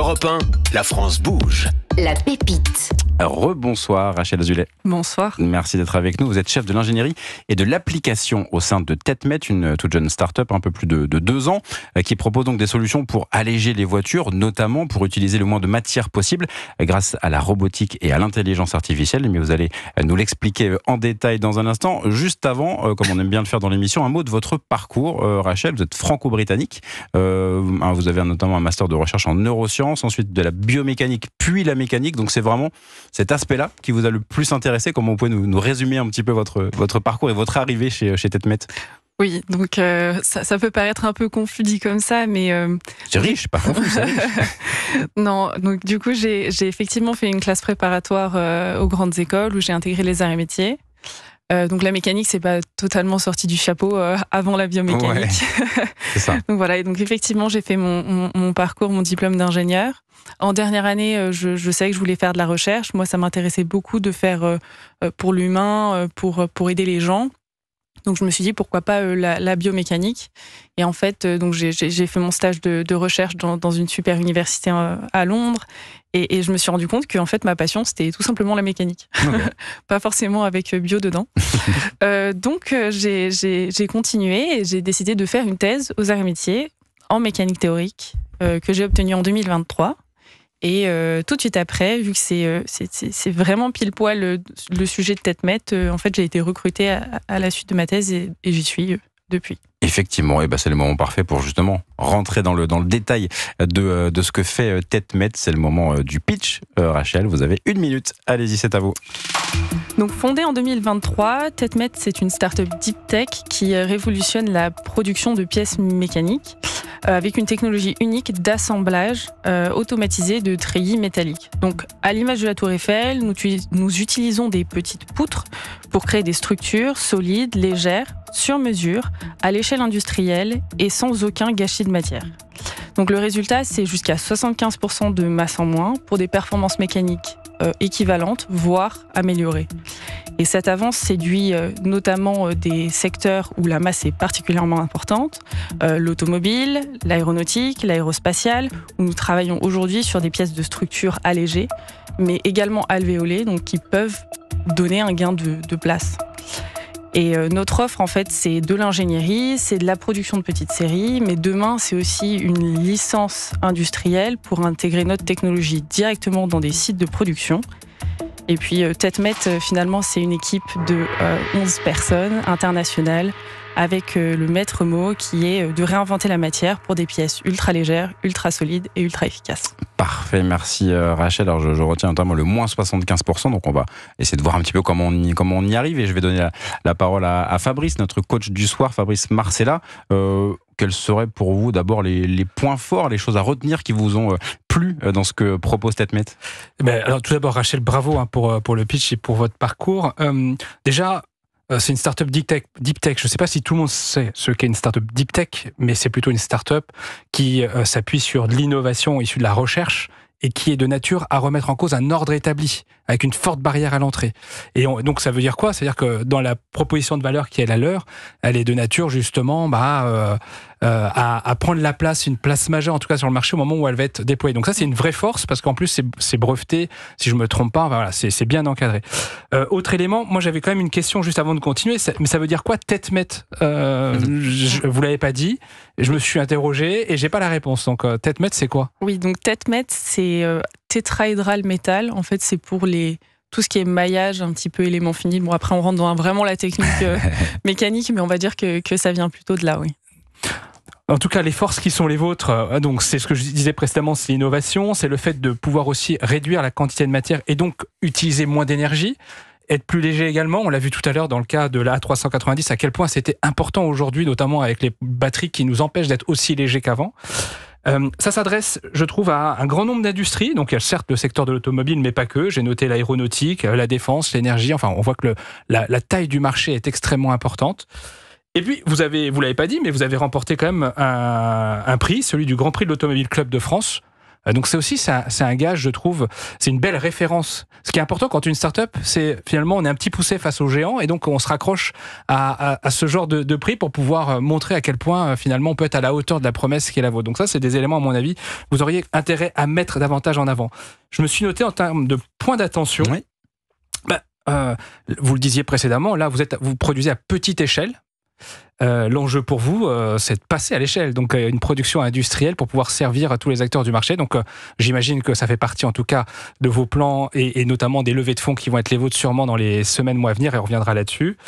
Europe 1, la France bouge. La pépite. Rebonsoir Rachel Azulet. Bonsoir. Merci d'être avec nous. Vous êtes chef de l'ingénierie et de l'application au sein de TETMET, une toute jeune start-up, un peu plus de 2 ans, qui propose donc des solutions pour alléger les voitures, notamment pour utiliser le moins de matière possible grâce à la robotique et à l'intelligence artificielle. Mais vous allez nous l'expliquer en détail dans un instant. Juste avant, comme on aime bien le faire dans l'émission, un mot de votre parcours. Rachel, vous êtes franco-britannique. Vous avez notamment un master de recherche en neurosciences, ensuite de la biomécanique, puis la mécanique. Donc c'est vraiment cet aspect-là qui vous a le plus intéressé. Comment vous pouvez nous résumer un petit peu votre parcours et votre arrivée chez TETMET? Oui, donc ça peut paraître un peu confus dit comme ça, mais... C'est riche, pas confus, c'est riche. Non, donc du coup, j'ai effectivement fait une classe préparatoire aux grandes écoles où j'ai intégré les arts et métiers. Donc la mécanique, c'est pas totalement sorti du chapeau avant la biomécanique. Ouais, c'est ça. Donc voilà, et donc effectivement, j'ai fait mon parcours, mon diplôme d'ingénieur. En dernière année, je savais que je voulais faire de la recherche. Moi, ça m'intéressait beaucoup de faire pour l'humain, pour aider les gens. Donc je me suis dit pourquoi pas la biomécanique. Et en fait, donc j'ai fait mon stage de recherche dans une super université à Londres. Et je me suis rendu compte que en fait ma passion c'était tout simplement la mécanique, okay. Pas forcément avec bio dedans. Donc j'ai continué et j'ai décidé de faire une thèse aux arts et métiers en mécanique théorique que j'ai obtenue en 2023. Et tout de suite après, vu que c'est vraiment pile poil le sujet de TETMET, en fait j'ai été recrutée à la suite de ma thèse et j'y suis depuis. Effectivement, et c'est le moment parfait pour justement rentrer dans le détail de ce que fait TETMET. C'est le moment du pitch. Rachel, vous avez 1 minute. Allez-y, c'est à vous. Donc fondée en 2023, TETMET c'est une start-up deep tech qui révolutionne la production de pièces mécaniques avec une technologie unique d'assemblage automatisé de treillis métalliques. Donc à l'image de la Tour Eiffel, nous utilisons des petites poutres pour créer des structures solides, légères, sur mesure, à l'échelle industrielle et sans aucun gâchis de matière. Donc le résultat, c'est jusqu'à 75% de masse en moins pour des performances mécaniques équivalentes, voire améliorées. Et cette avance séduit notamment des secteurs où la masse est particulièrement importante, l'automobile, l'aéronautique, l'aérospatiale, où nous travaillons aujourd'hui sur des pièces de structure allégées, mais également alvéolées, donc qui peuvent donner un gain de place. Et notre offre, en fait, c'est de l'ingénierie, c'est de la production de petites séries, mais demain, c'est aussi une licence industrielle pour intégrer notre technologie directement dans des sites de production. Et puis, TETMET, finalement, c'est une équipe de 11 personnes internationales avec le maître mot qui est de réinventer la matière pour des pièces ultra légères, ultra solides et ultra efficaces. Parfait, merci Rachel. Alors je retiens notamment le moins 75%, donc on va essayer de voir un petit peu comment on y arrive et je vais donner la parole à Fabrice, notre coach du soir, Fabrice Marcella. Quels seraient pour vous d'abord les points forts, les choses à retenir qui vous ont plu dans ce que propose TETMET? Alors tout d'abord Rachel, bravo pour le pitch et pour votre parcours. Déjà, c'est une startup deep tech. Je ne sais pas si tout le monde sait ce qu'est une startup deep tech, mais c'est plutôt une startup qui s'appuie sur de l'innovation issue de la recherche et qui est de nature à remettre en cause un ordre établi, avec une forte barrière à l'entrée. Et donc ça veut dire quoi? C'est-à-dire que dans la proposition de valeur qui est la leur, elle est de nature justement à prendre une place majeure en tout cas sur le marché au moment où elle va être déployée. Donc ça c'est une vraie force parce qu'en plus c'est breveté, si je me trompe pas, voilà, c'est bien encadré. Autre élément, moi j'avais quand même une question juste avant de continuer, mais ça veut dire quoi TETMET? Vous l'avez pas dit, je me suis interrogé et j'ai pas la réponse. Donc TETMET c'est quoi? Oui, donc TETMET c'est tétraédral métal. En fait c'est pour tout ce qui est maillage, un petit peu élément fini. Bon après on rentre dans vraiment la technique mécanique, mais on va dire que ça vient plutôt de là, oui. En tout cas, les forces qui sont les vôtres, donc c'est ce que je disais précédemment, c'est l'innovation, c'est le fait de pouvoir aussi réduire la quantité de matière et donc utiliser moins d'énergie, être plus léger également. On l'a vu tout à l'heure dans le cas de la A390, à quel point c'était important aujourd'hui, notamment avec les batteries qui nous empêchent d'être aussi légers qu'avant. Ça s'adresse, je trouve, à un grand nombre d'industries. Donc il y a certes le secteur de l'automobile, mais pas que. J'ai noté l'aéronautique, la défense, l'énergie. Enfin, on voit que la taille du marché est extrêmement importante. Et puis, vous l'avez pas dit, mais vous avez remporté quand même un prix, celui du Grand Prix de l'Automobile Club de France, Donc c'est un gage, je trouve, c'est une belle référence. Ce qui est important quand une start-up, c'est finalement on est un petit poussé face aux géants et donc on se raccroche à ce genre de prix pour pouvoir montrer à quel point finalement on peut être à la hauteur de la promesse qui est la vôtre. Donc ça, c'est des éléments à mon avis, vous auriez intérêt à mettre davantage en avant. Je me suis noté en termes de points d'attention. Oui. Vous le disiez précédemment, là vous produisez à petite échelle. L'enjeu pour vous, c'est de passer à l'échelle, donc une production industrielle pour pouvoir servir à tous les acteurs du marché. Donc j'imagine que ça fait partie en tout cas de vos plans et notamment des levées de fonds qui vont être les vôtres sûrement dans les semaines, mois à venir, et on reviendra là-dessus.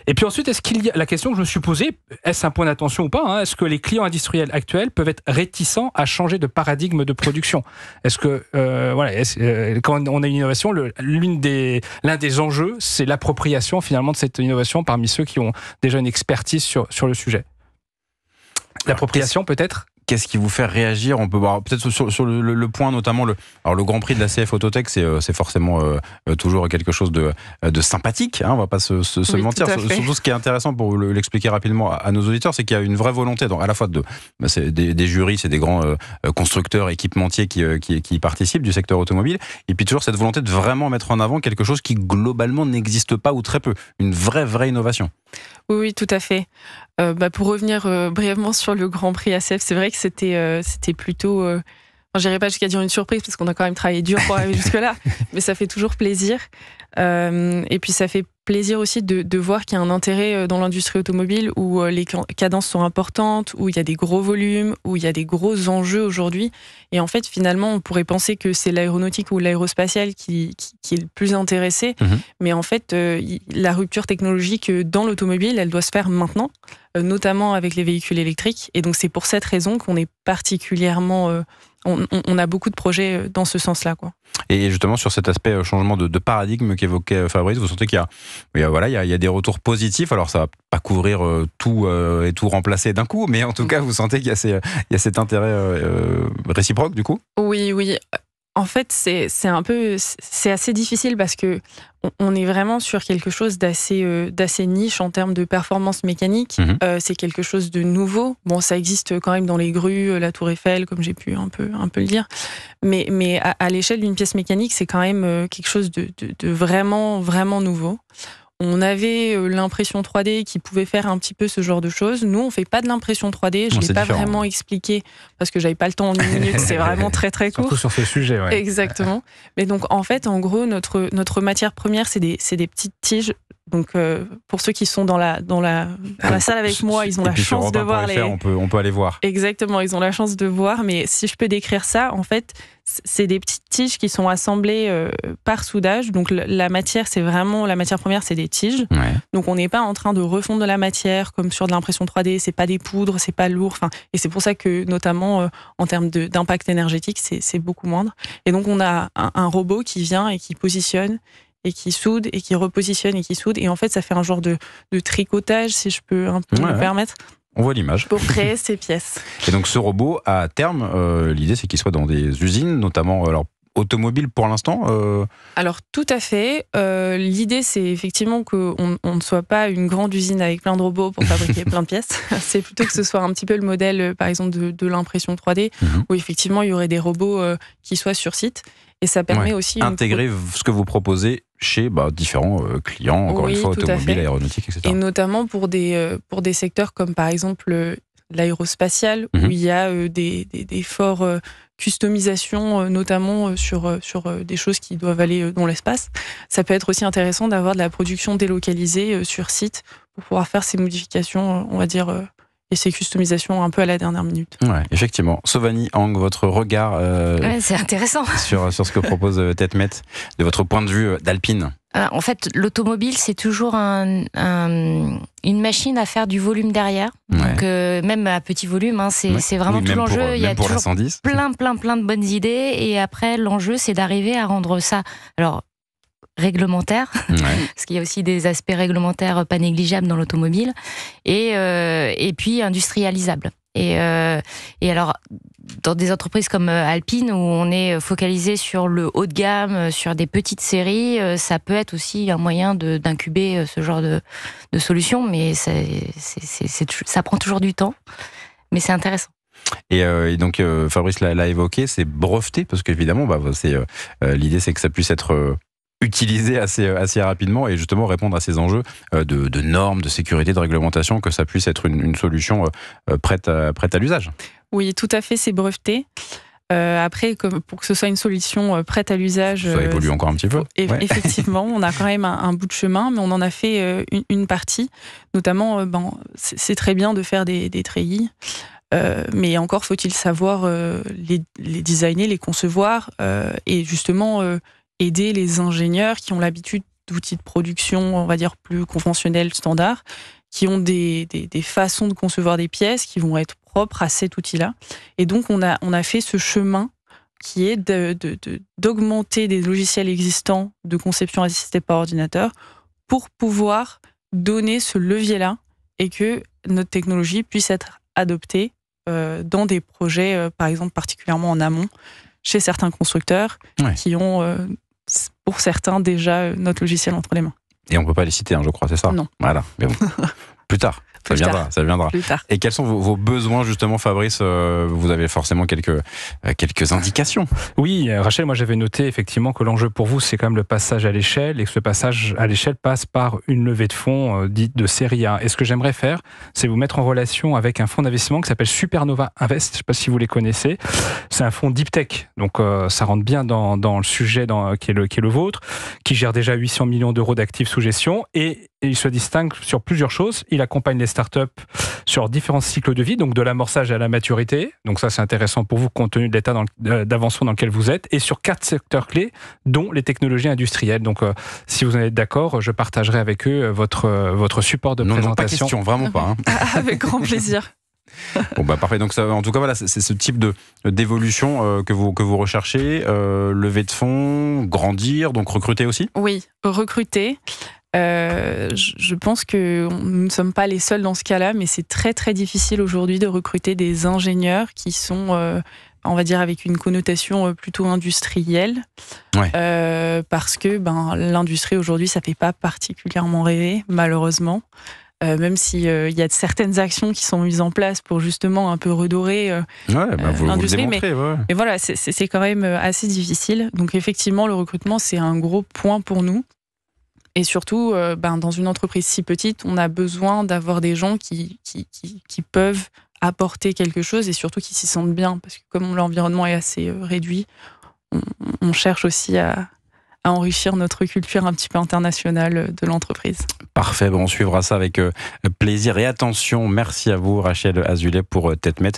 Et puis ensuite, est-ce qu'il y a la question que je me suis posée, est-ce un point d'attention ou pas, hein, est-ce que les clients industriels actuels peuvent être réticents à changer de paradigme de production? Est-ce que quand on a une innovation, l'un des enjeux, c'est l'appropriation finalement de cette innovation parmi ceux qui ont déjà une expertise sur le sujet. L'appropriation peut-être? Qu'est-ce qui vous fait réagir? On peut voir peut-être sur le point notamment le Grand Prix de la CF Autotech, c'est forcément toujours quelque chose de sympathique, hein, on va pas se mentir. Surtout ce qui est intéressant pour l'expliquer rapidement à nos auditeurs, c'est qu'il y a une vraie volonté, donc à la fois c'est des jurys, c'est des grands constructeurs, équipementiers qui participent du secteur automobile, et puis toujours cette volonté de vraiment mettre en avant quelque chose qui globalement n'existe pas ou très peu, une vraie innovation. Oui, tout à fait. Pour revenir brièvement sur le Grand Prix ACF, c'est vrai que c'était plutôt... je n'irai pas jusqu'à dire une surprise, parce qu'on a quand même travaillé dur pour arriver jusque-là, mais ça fait toujours plaisir. Et puis ça fait plaisir aussi de voir qu'il y a un intérêt dans l'industrie automobile où les cadences sont importantes, où il y a des gros volumes, où il y a des gros enjeux aujourd'hui. Et en fait, finalement, on pourrait penser que c'est l'aéronautique ou l'aérospatiale qui est le plus intéressé. Mais en fait, la rupture technologique dans l'automobile, elle doit se faire maintenant, notamment avec les véhicules électriques. Et donc, c'est pour cette raison qu'on est particulièrement... On a beaucoup de projets dans ce sens-là, quoi. Et justement, sur cet aspect changement de paradigme qu'évoquait Fabrice, vous sentez qu'il y a des retours positifs. Alors, ça va pas couvrir tout et tout remplacer d'un coup, mais en tout cas, vous sentez qu'il y a cet intérêt réciproque, du coup? Oui. En fait, c'est assez difficile parce que on est vraiment sur quelque chose d'assez niche en termes de performance mécanique. C'est quelque chose de nouveau. Bon, ça existe quand même dans les grues, la Tour Eiffel, comme j'ai pu un peu le dire. Mais à l'échelle d'une pièce mécanique, c'est quand même quelque chose de vraiment nouveau. On avait l'impression 3D qui pouvait faire un petit peu ce genre de choses. Nous, on fait pas de l'impression 3D. Je ne l'ai pas vraiment expliqué parce que j'avais pas le temps en 1 minute. C'est vraiment très court. Surtout sur ce sujet, ouais. Exactement. Mais donc, en fait, en gros, notre matière première, c'est des petites tiges. Donc, pour ceux qui sont dans la salle avec moi, ils ont la chance de voir les... On peut aller voir. Exactement, ils ont la chance de voir. Mais si je peux décrire ça, en fait, c'est des petites tiges qui sont assemblées par soudage. Donc, la matière première, c'est des tiges. Ouais. Donc, on n'est pas en train de refondre de la matière comme sur de l'impression 3D. C'est pas des poudres, c'est pas lourd. Et c'est pour ça que, notamment, en termes d'impact énergétique, c'est beaucoup moindre. Et donc, on a un robot qui vient et qui positionne et qui soude et qui repositionne et qui soude. Et en fait, ça fait un genre de tricotage, si je peux un peu me permettre. On voit l'image. Pour créer ces pièces. Et donc ce robot, à terme, l'idée c'est qu'il soit dans des usines, notamment automobiles pour l'instant Alors tout à fait. L'idée c'est effectivement qu'on ne soit pas une grande usine avec plein de robots pour fabriquer plein de pièces. C'est plutôt que ce soit un petit peu le modèle, par exemple, de l'impression 3D, où effectivement il y aurait des robots qui soient sur site. Et ça permet aussi... Intégrer ce que vous proposez chez différents clients, encore une fois, automobiles, aéronautiques, etc. Et notamment pour des secteurs comme par exemple l'aérospatial, où il y a des forts customisations, notamment sur des choses qui doivent aller dans l'espace. Ça peut être aussi intéressant d'avoir de la production délocalisée sur site pour pouvoir faire ces modifications, on va dire... et ces customisations un peu à la dernière minute. Ouais, effectivement. Sovani Hang, votre regard c'est intéressant. sur ce que propose TETMET, de votre point de vue d'Alpine. En fait, l'automobile, c'est toujours une machine à faire du volume derrière. Ouais. Donc, même à petit volume, c'est vraiment tout l'enjeu. Il y a toujours plein de bonnes idées. Et après, l'enjeu, c'est d'arriver à rendre ça... Alors, réglementaire, parce qu'il y a aussi des aspects réglementaires pas négligeables dans l'automobile, et puis industrialisable. Et alors, dans des entreprises comme Alpine, où on est focalisé sur le haut de gamme, sur des petites séries, ça peut être aussi un moyen d'incuber ce genre de solution, mais ça prend toujours du temps, mais c'est intéressant. Et donc Fabrice l'a évoqué, c'est breveté parce qu'évidemment, l'idée c'est que ça puisse être utilisé assez rapidement et justement répondre à ces enjeux de normes, de sécurité, de réglementation, que ça puisse être une solution prête à l'usage. Oui, tout à fait, c'est breveté. Après, pour que ce soit une solution prête à l'usage... Ça évolue encore un petit peu. Effectivement, on a quand même un bout de chemin, mais on en a fait une partie. Notamment, c'est très bien de faire des treillis, mais encore faut-il savoir les designer, les concevoir, et justement aider les ingénieurs qui ont l'habitude d'outils de production, on va dire, plus conventionnels, standards, qui ont des façons de concevoir des pièces qui vont être propres à cet outil-là. Et donc, on a fait ce chemin qui est d'augmenter des logiciels existants de conception assistée par ordinateur pour pouvoir donner ce levier-là et que notre technologie puisse être adoptée dans des projets, par exemple, particulièrement en amont, chez certains constructeurs qui ont, pour certains, déjà notre logiciel entre les mains. Et on ne peut pas les citer, je crois, c'est ça ? Non. Voilà, mais bon. Plus tard. Ça viendra. Plus tard. Et quels sont vos besoins, justement, Fabrice ? Vous avez forcément quelques indications. Oui, Rachel, moi j'avais noté effectivement que l'enjeu pour vous, c'est quand même le passage à l'échelle et que ce passage à l'échelle passe par une levée de fonds dite de série A. Et ce que j'aimerais faire, c'est vous mettre en relation avec un fonds d'investissement qui s'appelle Supernova Invest. Je ne sais pas si vous les connaissez. C'est un fonds deep tech, donc ça rentre bien dans le sujet qui est le vôtre, qui gère déjà 800 millions d'euros d'actifs sous gestion et il se distingue sur plusieurs choses. Il accompagne les startups sur différents cycles de vie, donc de l'amorçage à la maturité. Donc ça, c'est intéressant pour vous compte tenu de l'état d'avancement dans lequel vous êtes, et sur 4 secteurs clés, dont les technologies industrielles. Donc, si vous en êtes d'accord, je partagerai avec eux votre support de présentation. Non, pas question, vraiment pas. Avec grand plaisir. Bon parfait, donc ça, en tout cas voilà, c'est ce type d'évolution que vous recherchez, lever de fonds, grandir, donc recruter aussi. Oui, recruter. Je pense que nous ne sommes pas les seuls dans ce cas-là, mais c'est très très difficile aujourd'hui de recruter des ingénieurs qui sont, on va dire, avec une connotation plutôt industrielle, parce que l'industrie aujourd'hui, ça fait pas particulièrement rêver, malheureusement. Même s'il y a certaines actions qui sont mises en place pour justement un peu redorer l'industrie, mais voilà, c'est quand même assez difficile. Donc effectivement, le recrutement, c'est un gros point pour nous. Et surtout, dans une entreprise si petite, on a besoin d'avoir des gens qui peuvent apporter quelque chose et surtout qui s'y sentent bien. Parce que comme l'environnement est assez réduit, on cherche aussi à enrichir notre culture un petit peu internationale de l'entreprise. Parfait, on suivra ça avec plaisir et attention. Merci à vous, Rachel Azoulay, pour TETMET.